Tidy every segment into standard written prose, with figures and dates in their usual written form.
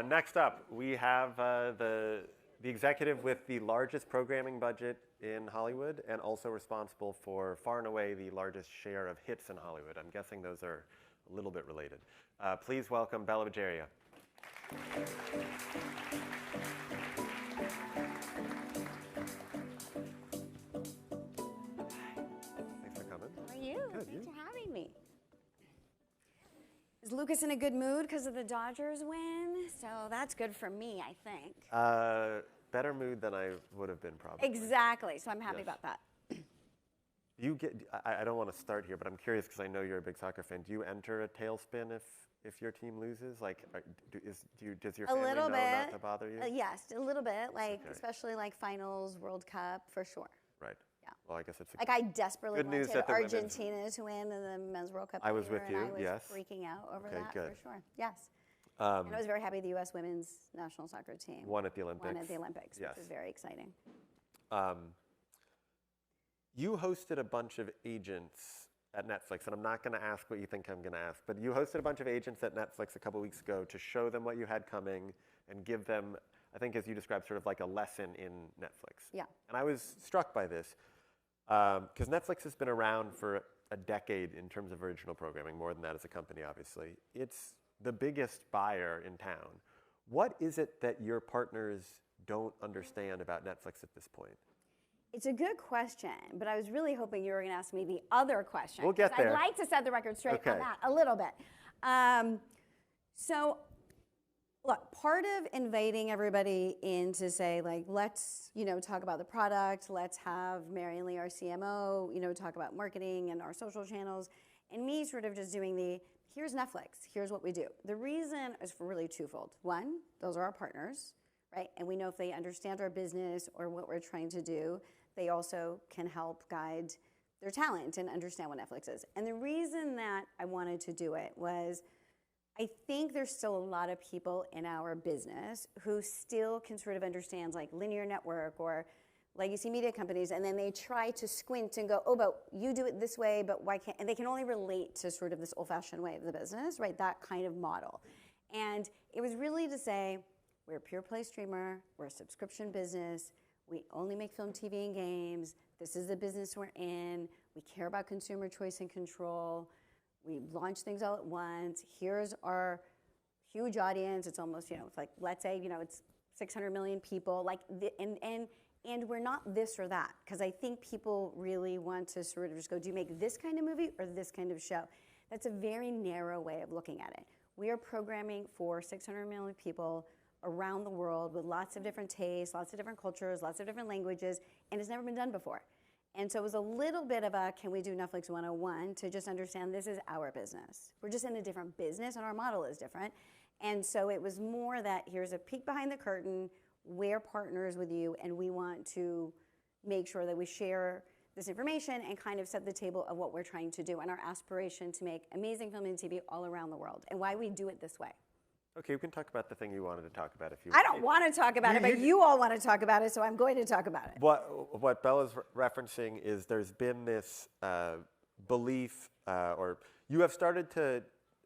Next up, we have the executive with the largest programming budget in Hollywood and also responsible for far and away the largest share of hits in Hollywood. I'm guessing those are a little bit related. Please welcome Bela Bajaria. Thanks for coming. How are you? Good. Thanks for having me. Is Lucas in a good mood because of the Dodgers win? So that's good for me, I think. Better mood than I would have been probably. Exactly. So I'm happy about that. I don't want to start here, but I'm curious because I know you're a big soccer fan. Do you enter a tailspin if your team loses? Like, does your family know not to bother you? Yes, a little bit. Like, especially like finals, World Cup, for sure. Right. Yeah. Well, I guess it's like I desperately wanted that Argentina to win in the Men's World Cup. I was with you. And I was yes. freaking out over that good. for sure. Yes. And I was very happy the U.S. women's national soccer team won at the Olympics. Which was very exciting. You hosted a bunch of agents at Netflix, and I'm not going to ask what you think I'm going to ask, but you hosted a bunch of agents at Netflix a couple weeks ago to show them what you had coming and give them, I think as you described, sort of like a lesson in Netflix. Yeah. And I was struck by this because Netflix has been around for a decade in terms of original programming, more than that as a company, obviously. It's the biggest buyer in town. What is it that your partners don't understand about Netflix at this point? It's a good question, but I was really hoping you were going to ask me the other question. We'll get there. I'd like to set the record straight on that a little bit. So, look, part of inviting everybody in to say, like, let's, talk about the product, let's have Mary and Lee, our CMO, talk about marketing and our social channels, and me sort of just doing here's Netflix, here's what we do. The reason is for really twofold. One, those are our partners, right? And we know if they understand our business or what we're trying to do, they also can help guide their talent and understand what Netflix is. And the reason that I wanted to do it was I think there's still a lot of people in our business who still can sort of understand like linear network or legacy media companies, and then they try to squint and go, oh, but you do it this way, but why can't, and they can only relate to sort of this old-fashioned way of the business, right, that kind of model. And it was really to say, we're a pure play streamer, we're a subscription business, we only make film, TV, and games, this is the business we're in, we care about consumer choice and control, we launch things all at once, here's our huge audience, it's almost, it's like, let's say, it's 600 million people, like, and we're not this or that, because I think people really want to sort of just go, do you make this kind of movie or this kind of show? That's a very narrow way of looking at it. We are programming for 600 million people around the world with lots of different tastes, lots of different cultures, lots of different languages, and it's never been done before. And so it was a little bit of a, can we do Netflix 101 to just understand this is our business. We're just in a different business and our model is different. And so it was more that here's a peek behind the curtain, we're partners with you, and we want to make sure that we share this information and kind of set the table of what we're trying to do and our aspiration to make amazing film and TV all around the world and why we do it this way. Okay, we can talk about the thing you wanted to talk about if you I don't want to talk about it, but you all want to talk about it, so I'm going to talk about it. What Bela's referencing is there's been this belief, or you have started to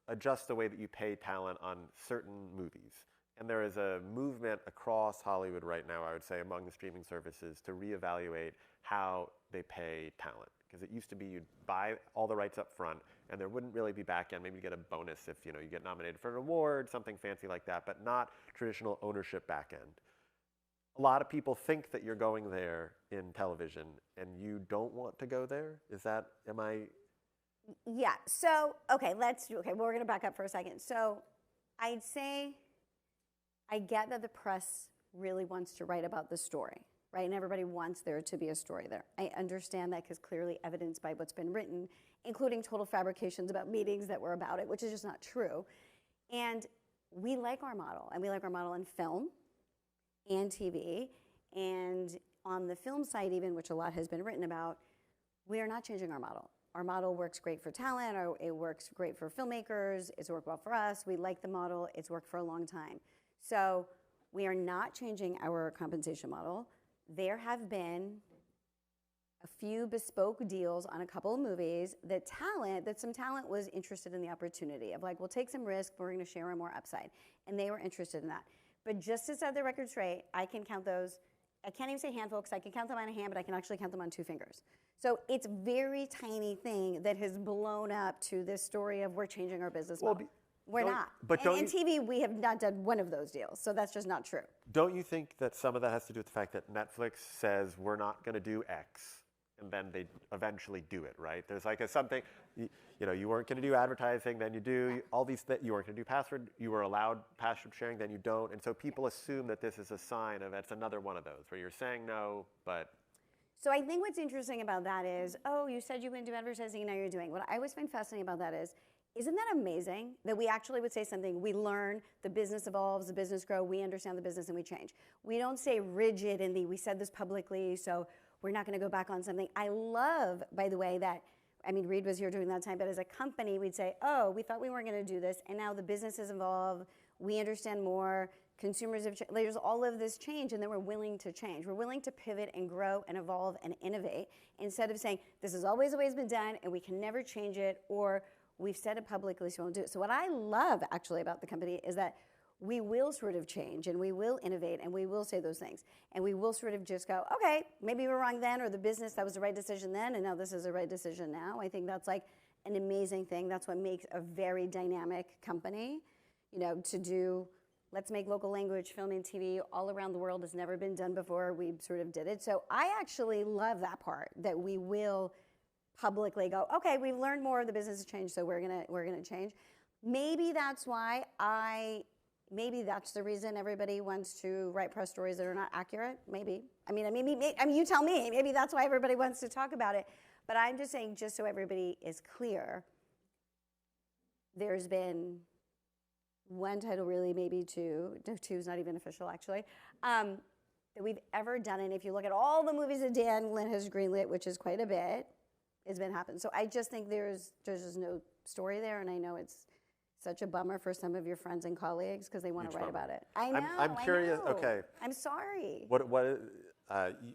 adjust the way that you pay talent on certain movies. And there is a movement across Hollywood right now, I would say, among the streaming services to reevaluate how they pay talent. Because it used to be you'd buy all the rights up front, and there wouldn't really be back end. Maybe you get a bonus if you get nominated for an award, something fancy like that, but not traditional ownership back end. A lot of people think that you're going there in television, and you don't want to go there. Am I? Yeah. So okay, we're going to back up for a second. So I'd say I get that the press really wants to write about the story, right? And everybody wants there to be a story there. I understand that because clearly evidenced by what's been written, including total fabrications about meetings that were about it, which is just not true. And we like our model, and we like our model in film and TV. And on the film side even, which a lot has been written about, we are not changing our model. Our model works great for talent, or it works great for filmmakers, it's worked well for us, we like the model, it's worked for a long time. So we are not changing our compensation model. There have been a few bespoke deals on a couple of movies that some talent was interested in the opportunity of like, we'll take some risk, but we're going to share more upside. And they were interested in that. But just to set the record straight, I can count those. I can't even say handful because I can count them on a hand, but I can actually count them on 2 fingers. So it's a very tiny thing that has blown up to this story of we're changing our business model. We're not. But in TV, we have not done one of those deals. So that's just not true. Don't you think that some of that has to do with the fact that Netflix says we're not going to do X, and then they eventually do it, right? There's like something, you weren't going to do advertising, then you do. All these that you weren't going to do password, you were allowed password sharing, then you don't. And so people assume that this is a sign of it's another one of those where you're saying no, but. So I think what's interesting about that is, you said you wouldn't do advertising, and now you're doing. What I always find fascinating about that is, isn't that amazing that we actually would say something, we learn, the business evolves, the business grows, we understand the business, and we change. We don't say rigid we said this publicly, so we're not going to go back on something. I love, by the way, that, Reed was here during that time, but as a company, we'd say, we thought we weren't going to do this, and now the business has evolved, we understand more, consumers have changed, there's all of this change, and then we're willing to change. We're willing to pivot and grow and evolve and innovate, instead of saying, this has always been done, and we can never change it, or we've said it publicly, so we won't do it. So what I love, actually, about the company is that we will sort of change, and we will innovate, and we will say those things. And we will sort of just go, okay, maybe we were wrong then, or the business, that was the right decision then, and now this is the right decision now. I think that's like an amazing thing. That's what makes a very dynamic company, to do, let's make local language film and TV all around the world has never been done before. We sort of did it. So I actually love that part, that we will publicly go, okay, we've learned more, the business has changed, so we're gonna change. Maybe that's why maybe that's the reason everybody wants to write press stories that are not accurate. Maybe. You tell me. Maybe that's why everybody wants to talk about it. But I'm just saying, just so everybody is clear, there's been one title, really, maybe two. No, two's not even official, actually, that we've ever done. And if you look at all the movies that Dan Lin has greenlit, which is quite a bit, it's been happening. So I just think there's just no story there, and I know it's such a bummer for some of your friends and colleagues because they want to write about it. I know. I'm curious. I know. Okay. I'm sorry. What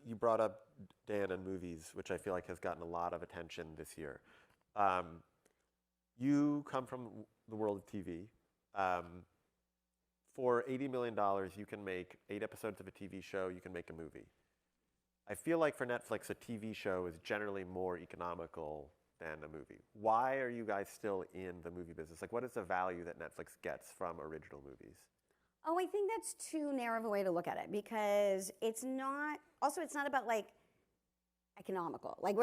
you brought up Dan and movies, which I feel like has gotten a lot of attention this year. You come from the world of TV. For $80 million, you can make 8 episodes of a TV show. You can make a movie. I feel like for Netflix, a TV show is generally more economical than a movie. Why are you guys still in the movie business? Like, what is the value that Netflix gets from original movies? I think that's too narrow of a way to look at it, because it's not about like economical. Like,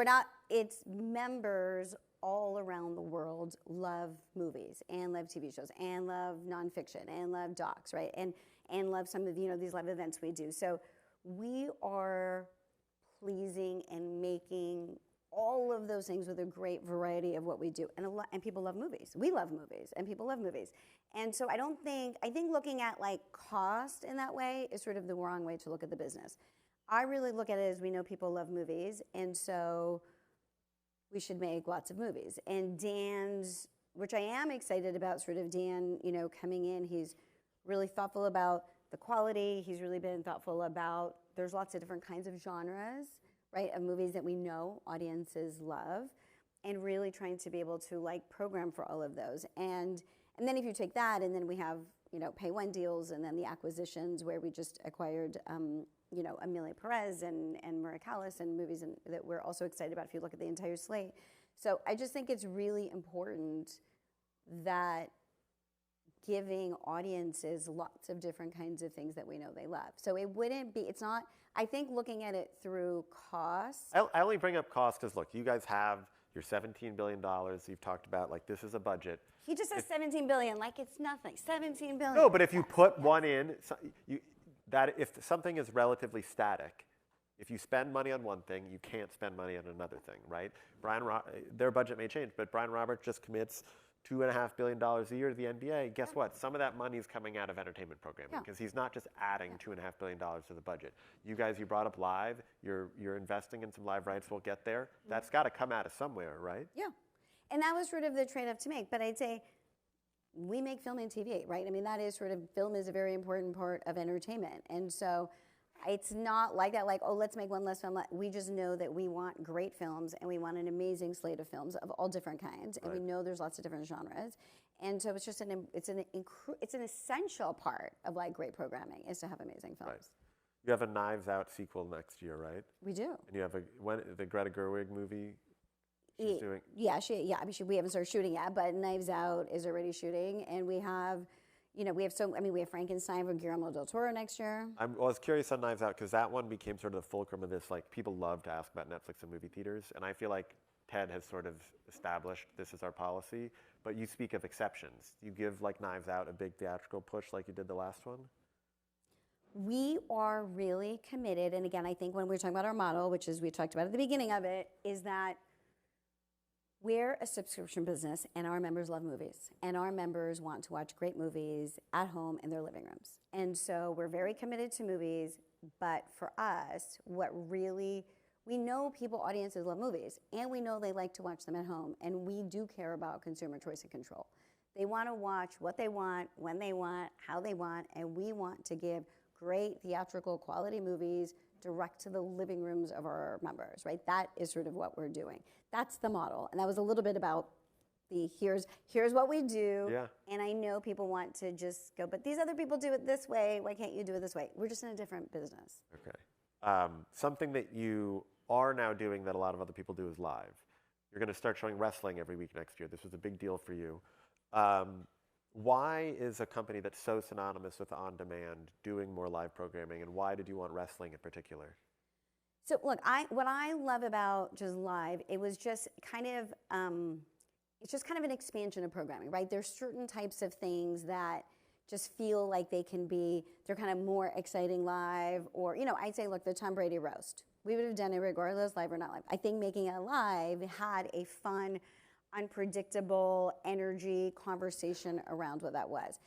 it's members all around the world love movies and love TV shows and love nonfiction and love docs, right? And love some of, these live events we do. So we are pleasing and making all of those things with a great variety of what we do. And people love movies. We love movies, and people love movies. And so I think looking at like cost in that way is sort of the wrong way to look at the business. I really look at it as, we know people love movies, and so we should make lots of movies. And Dan's, which I am excited about, sort of Dan, coming in, he's really thoughtful about the quality. He's really been thoughtful about, there's lots of different kinds of genres, right, of movies that we know audiences love, and really trying to be able to like program for all of those. And then if you take that, and then we have, pay one deals, and then the acquisitions where we just acquired, Amelia Perez and Maria Callas, and movies that we're also excited about if you look at the entire slate. So I just think it's really important that giving audiences lots of different kinds of things that we know they love. So it's not, I think looking at it through cost. I only bring up cost because, look, you guys have your $17 billion you've talked about, like this is a budget. He just says $17 billion, like it's nothing. $17 billion. No, but if you put one in, if something is relatively static, if you spend money on one thing, you can't spend money on another thing, right? Their budget may change, but Brian Roberts just commits $2.5 billion a year to the NBA. Guess what? Some of that money is coming out of entertainment programming, because he's not just adding $2.5 billion to the budget. You guys, you brought up live. You're investing in some live rights. We'll get there. That's got to come out of somewhere, right? Yeah. And that was sort of the trade-off to make. But I'd say we make film and TV, right? That is film is a very important part of entertainment. And so It's not like that, like, oh, let's make one less film. We just know that we want great films and we want an amazing slate of films of all different kinds. And we know there's lots of different genres. And so it's just it's an essential part of like great programming is to have amazing films. Right. You have a Knives Out sequel next year, right? We do. And you have the Greta Gerwig movie she's doing? Yeah, I mean, we haven't started shooting yet, but Knives Out is already shooting. And we have, we have Frankenstein from Guillermo del Toro next year. I was curious on Knives Out because that one became sort of the fulcrum of this, like, people love to ask about Netflix and movie theaters. And I feel like Ted has sort of established this is our policy. But you speak of exceptions. You give, like, Knives Out a big theatrical push like you did the last one? We are really committed, and again, I think when we're talking about our model, which is we talked about at the beginning of it, is that we're a subscription business and our members love movies. And our members want to watch great movies at home in their living rooms. And so we're very committed to movies, but for us, we know audiences love movies, and we know they like to watch them at home, and we do care about consumer choice and control. They want to watch what they want, when they want, how they want, and we want to give great theatrical quality movies direct to the living rooms of our members, right? That is sort of what we're doing. That's the model. And that was a little bit about here's what we do. Yeah. And I know people want to just go, but these other people do it this way. Why can't you do it this way? We're just in a different business. Okay. Something that you are now doing that a lot of other people do is live. You're going to start showing wrestling every week next year. This was a big deal for you. Why is a company that's so synonymous with on-demand doing more live programming, and why did you want wrestling in particular? So look, what I love about just live, it was just kind of, it's just kind of an expansion of programming, right? There's certain types of things that just feel like they're kind of more exciting live, or, I'd say, look, the Tom Brady roast. We would have done it regardless, live or not live. I think making it live had a fun, unpredictable energy conversation around what that was.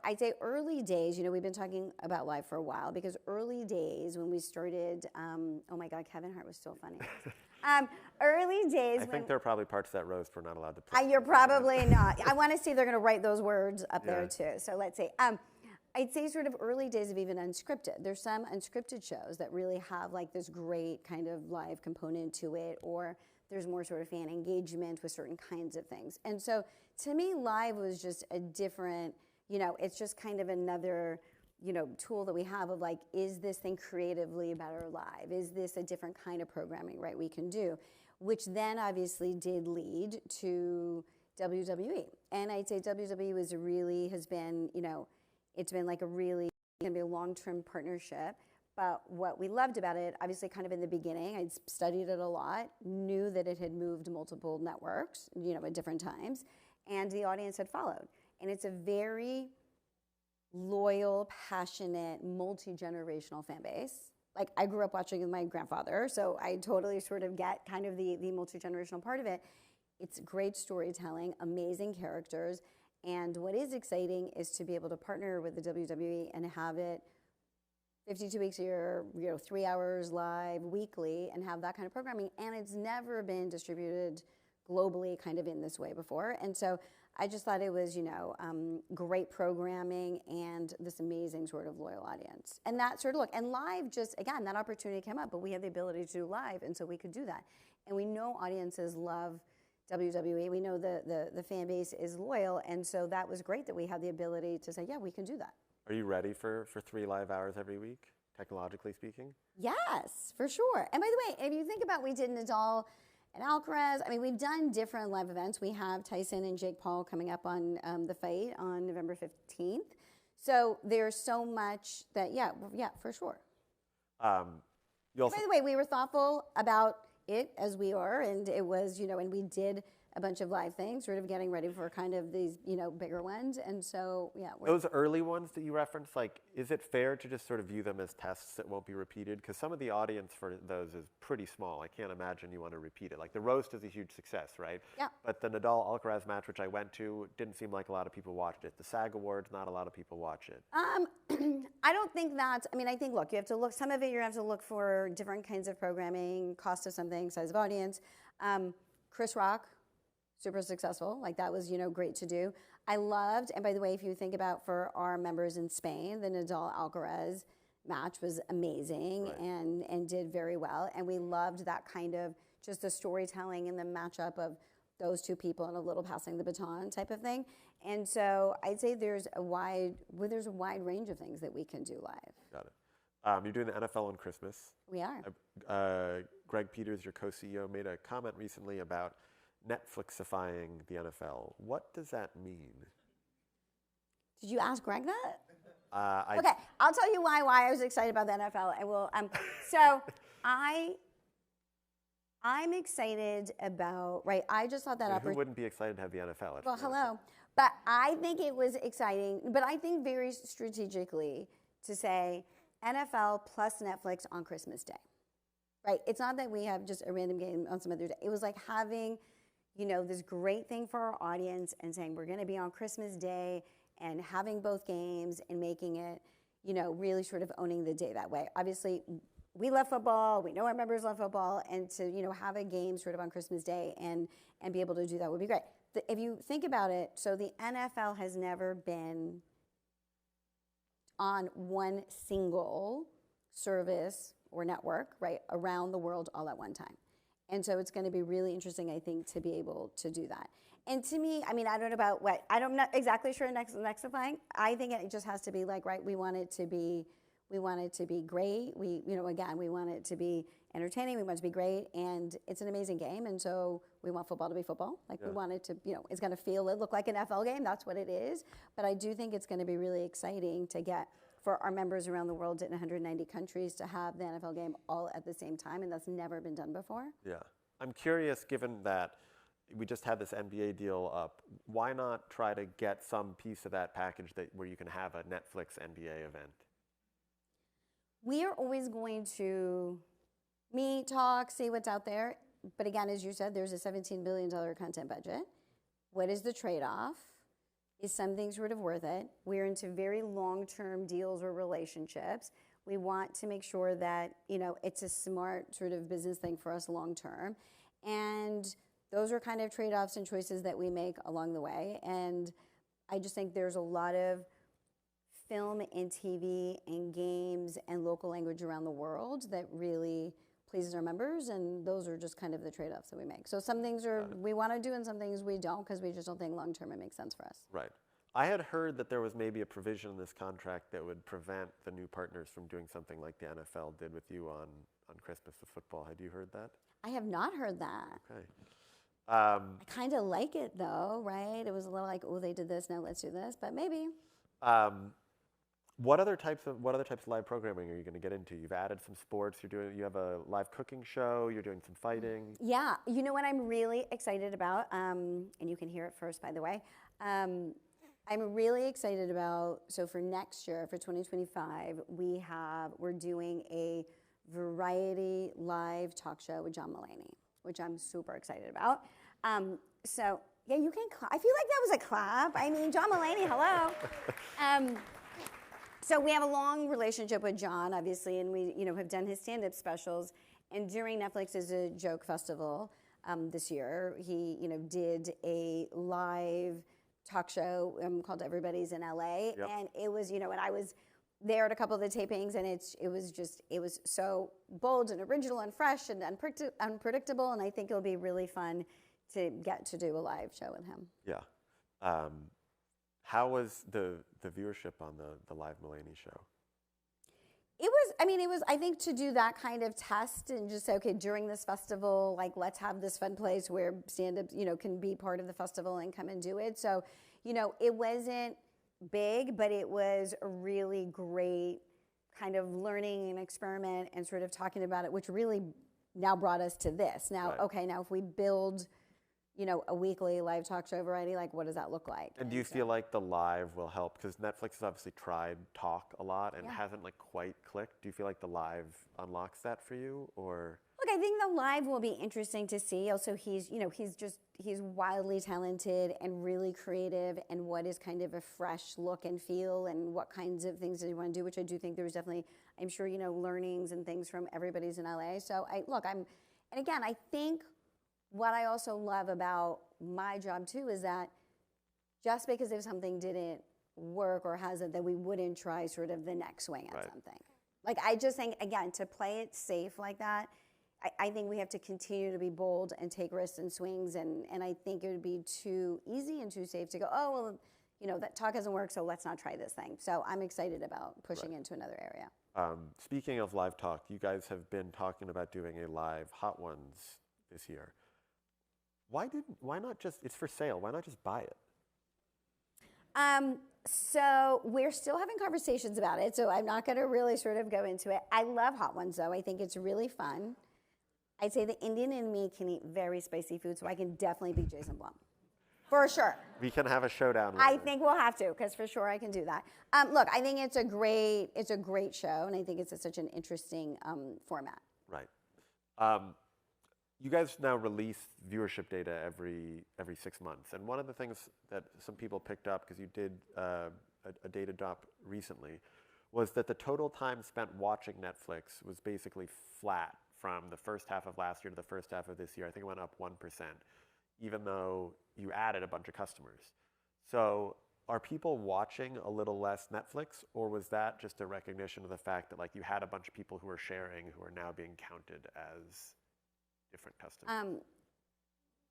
I'd say early days, we've been talking about live for a while, because early days when we started, oh my God, Kevin Hart was so funny. Early days. I think there are probably parts of that roast we're not allowed to play. You're probably not. I want to see if they're going to write those words up there too. So let's see. I'd say sort of early days of even unscripted. There's some unscripted shows that really have like this great kind of live component to it, or there's more sort of fan engagement with certain kinds of things. And so to me, live was just a different, it's just kind of another, tool that we have of like, is this thing creatively better live? Is this a different kind of programming, right, we can do? Which then obviously did lead to WWE. And I'd say WWE has been, it's been like going to be a long-term partnership. But what we loved about it, obviously kind of in the beginning, I'd studied it a lot, knew that it had moved multiple networks, at different times, and the audience had followed. And it's a very loyal, passionate, multi-generational fan base. Like, I grew up watching with my grandfather, so I totally sort of get kind of the multi-generational part of it. It's great storytelling, amazing characters, and what is exciting is to be able to partner with the WWE and have it 52 weeks a year, 3 hours live weekly, and have that kind of programming. And it's never been distributed globally kind of in this way before. And so I just thought it was, great programming and this amazing sort of loyal audience. And that sort of look, and live just, again, that opportunity came up, but we had the ability to do live, and so we could do that. And we know audiences love WWE. We know the fan base is loyal, and so that was great that we had the ability to say, yeah, we can do that. Are you ready for 3 live hours every week, technologically speaking? Yes, for sure. And by the way, if you think about, we did Nadal and Alcaraz. I mean, we've done different live events. We have Tyson and Jake Paul coming up on the fight on November 15th. So there's so much that, yeah, for sure. You also, by the way, we were thoughtful about it as we are, and it was, and we did a bunch of live things, sort of getting ready for kind of these, bigger ones. And so, yeah. Those early ones that you referenced, like, is it fair to just sort of view them as tests that won't be repeated? Because some of the audience for those is pretty small. I can't imagine you want to repeat it. Like, the roast is a huge success, right? Yeah. But the Nadal-Alcaraz match, which I went to, didn't seem like a lot of people watched it. The SAG Awards, not a lot of people watch it. I don't think that's, I think, look, you have to look, some of it you have to look for different kinds of programming, cost of something, size of audience. Chris Rock, super successful. Like, that was, great to do. I loved, and by the way, if you think about for our members in Spain, the Nadal-Alcaraz match was amazing and did very well. And we loved that kind of just the storytelling and the matchup of those two people and a little passing the baton type of thing. And so I'd say there's a wide range of things that we can do live. Got it. You're doing the NFL on Christmas. We are. Greg Peters, your co-CEO, made a comment recently about Netflixifying the NFL. What does that mean? Did you ask Greg that? Okay, I'll tell you why I was excited about the NFL. I will. So I'm excited about, right, I just thought that Who wouldn't be excited to have the NFL? Well, hello. But I think it was exciting, but I think very strategically to say NFL plus Netflix on Christmas Day, right? It's not that we have just a random game on some other day. It was like having, this great thing for our audience and saying we're going to be on Christmas Day and having both games and making it, really sort of owning the day that way. Obviously, we love football. We know our members love football. And to, have a game sort of on Christmas Day and be able to do that would be great. If you think about it, so the NFL has never been on one single service or network, right, around the world all at one time. And so it's going to be really interesting, I think, to be able to do that. And to me, I don't know about what, I'm not exactly sure Nextifying. I think it just has to be like, right, we want it to be great. We want it to be entertaining. We want it to be great. And it's an amazing game. And so we want football to be football. We want it to, it's going to look like an NFL game. That's what it is. But I do think it's going to be really exciting to get for our members around the world in 190 countries to have the NFL game all at the same time. And that's never been done before. Yeah. I'm curious, given that we just had this NBA deal up, why not try to get some piece of that package where you can have a Netflix NBA event? We are always going to meet, talk, see what's out there. But again, as you said, there's a $17 billion content budget. What is the trade-off? Is something sort of worth it? We're into very long-term deals or relationships. We want to make sure that, it's a smart sort of business thing for us long-term. And those are kind of trade-offs and choices that we make along the way. And I just think there's a lot of film and TV and games and local language around the world that really pleases our members, and those are just kind of the trade-offs that we make. So some things we want to do and some things we don't because we just don't think long-term it makes sense for us. Right. I had heard that there was maybe a provision in this contract that would prevent the new partners from doing something like the NFL did with you on Christmas with football. Had you heard that? I have not heard that. Okay. I kind of like it though, right? It was a little like, oh, they did this, now let's do this, but maybe. What other types of live programming are you going to get into? You've added some sports. You have a live cooking show. You're doing some fighting. Yeah, you know what I'm really excited about, and you can hear it first, by the way. I'm really excited about. So for next year, for 2025, we're doing a variety live talk show with John Mulaney, which I'm super excited about. So yeah, you can. I feel like that was a clap. John Mulaney, hello. So we have a long relationship with John, obviously, and we, have done his stand-up specials. And during Netflix's A Joke Festival this year, he, did a live talk show called Everybody's in LA, yep. And it was, and I was there at a couple of the tapings, and it was so bold and original and fresh and unpredictable, and I think it'll be really fun to get to do a live show with him. Yeah. How was the viewership on the live Mulaney show? It was, I think to do that kind of test and just say, okay, during this festival, let's have this fun place where stand-up, can be part of the festival and come and do it. So, it wasn't big, but it was a really great kind of learning and experiment and sort of talking about it, which really now brought us to this. Now, right. Okay, now if we build a weekly live talk show variety, what does that look like? And do you feel like the live will help? Because Netflix has obviously tried talk a lot and hasn't quite clicked. Do you feel like the live unlocks that for you, or? Look, I think the live will be interesting to see. Also, he's wildly talented and really creative, and what is kind of a fresh look and feel, and what kinds of things does he want to do, which I do think there's definitely, I'm sure, learnings and things from Everybody's in LA. So I think what I also love about my job too is that just because if something didn't work or hasn't, that we wouldn't try sort of the next swing at something. Like, I just think, again, to play it safe like that, I think we have to continue to be bold and take risks and swings. And I think it would be too easy and too safe to go, oh, well, you know, that talk hasn't worked, so let's not try this thing. So I'm excited about pushing into another area. Speaking of live talk, you guys have been talking about doing a live Hot Ones this year. Why not just, it's for sale, why not just buy it? So we're still having conversations about it, so I'm not going to really sort of go into it. I love Hot Ones, though. I think it's really fun. I'd say the Indian in me can eat very spicy food, so I can definitely beat Jason Blum. For sure. We can have a showdown. I think we'll have to, because for sure I can do that. Look, I think it's a great show, and I think it's such an interesting format. Right. You guys now release viewership data every 6 months, and one of the things that some people picked up, because you did a data drop recently, was that the total time spent watching Netflix was basically flat from the first half of last year to the first half of this year. I think it went up 1%, even though you added a bunch of customers. So are people watching a little less Netflix, or was that just a recognition of the fact that, like, you had a bunch of people who were sharing who are now being counted as different customers?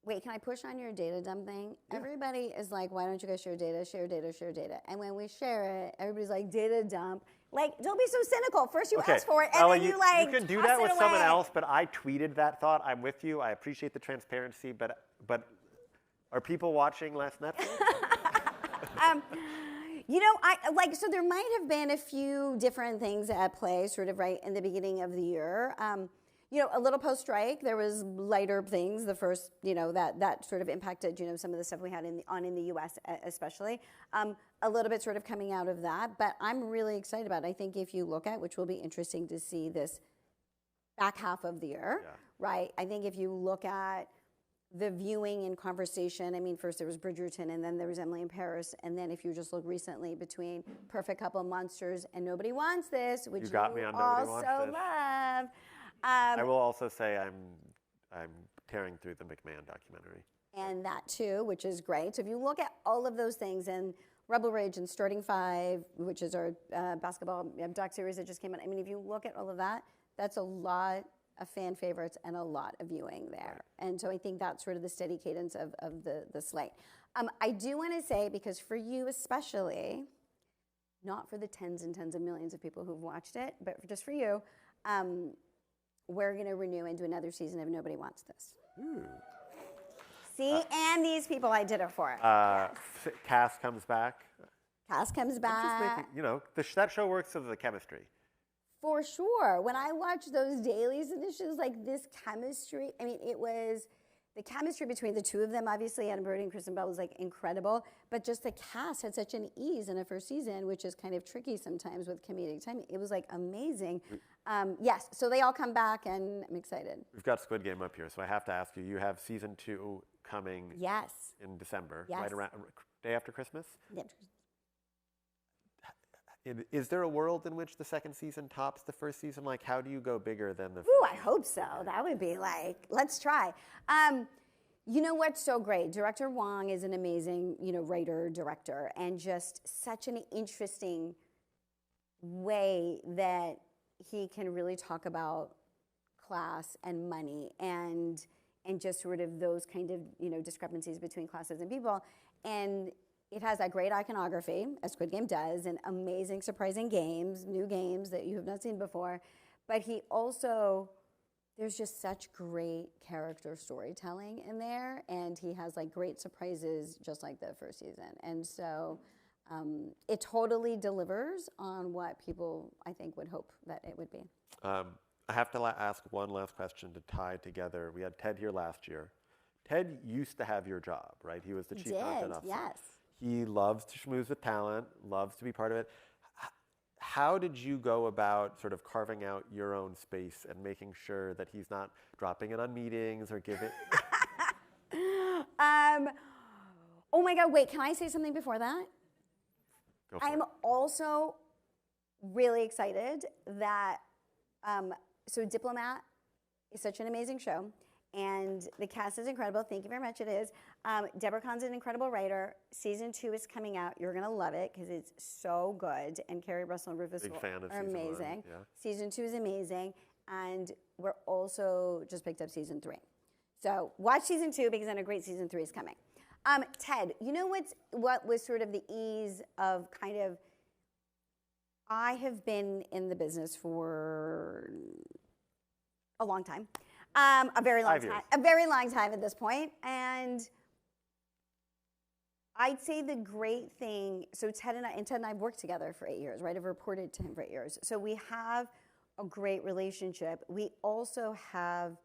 Wait, can I push on your data dump thing? Yeah. Everybody is like, why don't you guys share data, share data, share data? And when we share it, everybody's like, data dump. Like, don't be so cynical. First you ask for it, and Ella, then you like, you can do toss that it with someone away. else, but I tweeted that thought. I'm with you. I appreciate the transparency, but are people watching less Netflix? You know, so there might have been a few different things at play sort of right in the beginning of the year. You know, a little post-strike, there was lighter things. The first, you know, that sort of impacted, you know, some of the stuff we had in the U.S. especially. A little bit sort of coming out of that, but I'm really excited about it. I think if you look at, which will be interesting to see this back half of the year, right? I think if you look at the viewing and conversation, I mean, first there was Bridgerton, and then there was Emily in Paris, and then if you just look recently between Perfect Couple, Monsters, and Nobody Wants This, which you also love. I will also say I'm tearing through the McMahon documentary. And that too, which is great. So if you look at all of those things, and Rebel Ridge and Starting Five, which is our basketball doc series that just came out. I mean, if you look at all of that, that's a lot of fan favorites and a lot of viewing there. Right. And so I think that's sort of the steady cadence of the slate. I do want to say, because for you especially, not for the tens and tens of millions of people who've watched it, but just for you, we're going to renew and do another season of Nobody Wants This. See, and these people I did it for. Cass comes back. Cass comes back. You know, that show works because of the chemistry. For sure. When I watched those dailies and this was like this chemistry, I mean, it was the chemistry between the two of them, obviously, Adam Brody and Kristen Bell, was like incredible. But just the cast had such an ease in a first season, which is kind of tricky sometimes with comedic timing. It was like amazing. Yes, so they all come back, and I'm excited. We've got Squid Game up here, so I have to ask you. You have season 2 coming. Yes. In December, yes. Right around day after Christmas. Yeah. Is there a world in which the second season tops the first season? Like, how do you go bigger than the first Ooh, I season? hope so. That would be like, let's try. You know what's so great? Director Wong is an amazing, you know, writer, director, and just such an interesting way that he can really talk about class and money and just sort of those kind of, you know, discrepancies between classes and people. And it has that great iconography, as Squid Game does, and amazing, surprising games, new games that you have not seen before. But he also, there's just such great character storytelling in there, and he has like great surprises, just like the first season. And so it totally delivers on what people, I think, would hope that it would be. I have to ask one last question to tie together. We had Ted here last year. Ted used to have your job, right? He was the chief content officer. Yes. He loves to schmooze with talent, loves to be part of it. How did you go about sort of carving out your own space and making sure that he's not dropping in on meetings or giving? Oh my God, wait, can I say something before that? Go for I'm it. also really excited that, so Diplomat is such an amazing show. And the cast is incredible. Thank you very much. It is. Deborah Kahn's an incredible writer. Season 2 is coming out. You're gonna love it because it's so good. And Carrie Russell and Rufus Big fan of are season amazing. 1, yeah. Season 2 is amazing, and we're also just picked up season 3. So watch season 2 because then a great season 3 is coming. Ted, you know what was sort of the ease of kind of, I have been in the business for a long time, a very long 5 years. time, a very long time at this point, and I'd say the great thing. So Ted and I have worked together for 8 years, right? I've reported to him for 8 years, so we have a great relationship. We also have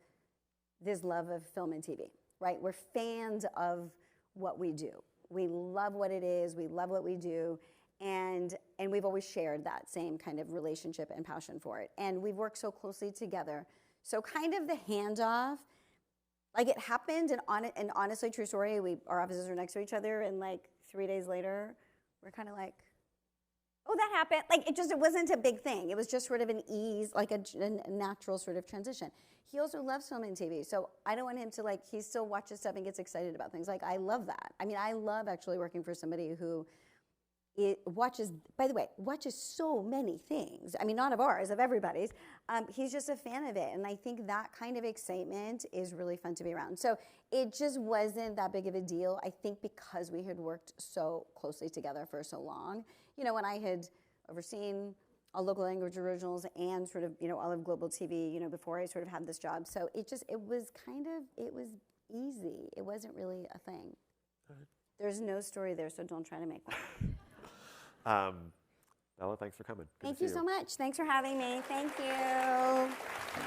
this love of film and TV, right? We're fans of what we do. We love what it is. We love what we do. And we've always shared that same kind of relationship and passion for it. And we've worked so closely together. So kind of the handoff, like it happened, and honestly, true story, our offices are next to each other, and like 3 days later, we're kind of like, oh, that happened. Like it wasn't a big thing. It was just sort of an ease, like a natural sort of transition. He also loves film and TV, so I don't want him to he still watches stuff and gets excited about things. Like I love that. I mean, I love actually working for somebody who watches so many things. I mean, not of ours, of everybody's. He's just a fan of it, and I think that kind of excitement is really fun to be around. So it just wasn't that big of a deal. I think because we had worked so closely together for so long, when I had overseen all local language originals and sort of, all of global TV, before I sort of had this job. So it was easy. It wasn't really a thing. There's no story there, so don't try to make one. Bella, thanks for coming. Thank you so much. Thanks for having me. Thank you.